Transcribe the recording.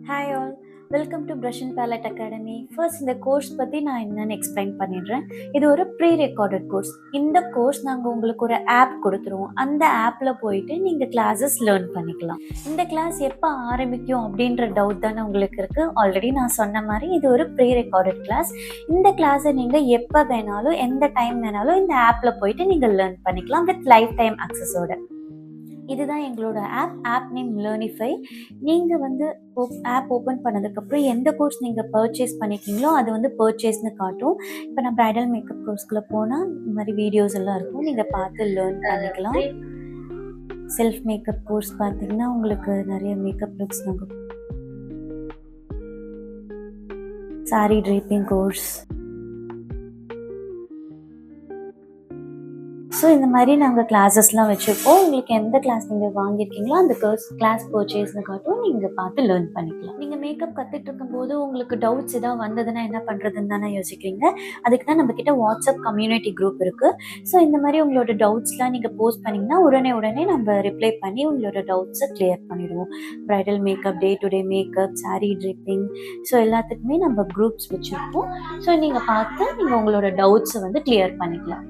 Hi all, welcome to Brush and Palette Academy. First இந்த course பற்றி நான் என்னென்னு எக்ஸ்பிளைன் பண்ணிடுறேன். இது ஒரு ப்ரீ ரெக்கார்டட் கோர்ஸ். இந்த கோர்ஸ் நாங்கள் உங்களுக்கு ஒரு ஆப் கொடுத்துருவோம். அந்த ஆப்பில் போயிட்டு நீங்கள் கிளாஸஸ் லேர்ன் பண்ணிக்கலாம். இந்த கிளாஸ் எப்போ ஆரம்பிக்கும் அப்படின்ற டவுட் தானே உங்களுக்கு இருக்குது. ஆல்ரெடி நான் சொன்ன மாதிரி இது ஒரு ப்ரீ ரெக்கார்டட் கிளாஸ். இந்த கிளாஸை நீங்கள் எப்போ வேணாலும் எந்த டைம் வேணாலும் இந்த ஆப்பில் போயிட்டு நீங்கள் லேர்ன் பண்ணிக்கலாம் வித் லைஃப் டைம் அக்சஸோட. இதுதான் எங்களோட ஆப் நேம் லேர்னிஃபை. நீங்கள் ஆப் ஓப்பன் பண்ணதுக்கப்புறம் எந்த கோர்ஸ் நீங்கள் பர்ச்சேஸ் பண்ணிக்கிங்களோ அது பர்ச்சேஸ்னு காட்டும். இப்போ நான் ப்ரைடல் மேக்கப் கோர்ஸ்குள்ளே போனால் இந்த மாதிரி வீடியோஸ் எல்லாம் இருக்கும், நீங்கள் பார்த்து லேர்ன் பண்ணிக்கலாம். செல்ஃப் மேக்கப் கோர்ஸ் பார்த்தீங்கன்னா உங்களுக்கு நிறைய மேக்கப் லுக்ஸ் நாங்கள் சாரி ட்ரேப்பிங் கோர்ஸ். ஸோ இந்த மாதிரி நாங்கள் கிளாஸஸ்லாம் வச்சுருப்போம். உங்களுக்கு எந்த கிளாஸ் நீங்கள் வாங்கியிருக்கீங்களோ அந்த கிளாஸ் பர்ச்சேஸ்னு காட்டும், நீங்கள் பார்த்து லேர்ன் பண்ணிக்கலாம். நீங்கள் மேக்கப் கற்றுட்டு இருக்கும்போது உங்களுக்கு டவுட்ஸ் ஏதாவது வந்ததுன்னா என்ன பண்ணுறதுன்னு தானே யோசிக்கிறீங்க. அதுக்கு தான் நம்மக்கிட்ட வாட்ஸ்அப் கம்யூனிட்டி குரூப் இருக்குது. ஸோ இந்த மாதிரி உங்களோட டவுட்ஸ்லாம் நீங்கள் போஸ்ட் பண்ணிங்கன்னா உடனே நம்ம ரிப்ளை பண்ணி உங்களோட டவுட்ஸை கிளியர் பண்ணிடுவோம். Bridal makeup, day to day makeup, sari tripping, so எல்லாத்துக்குமே நம்ம குரூப்ஸ் வச்சுருப்போம். ஸோ நீங்கள் பார்த்து நீங்கள் உங்களோட டவுட்ஸை கிளியர் பண்ணிக்கலாம்.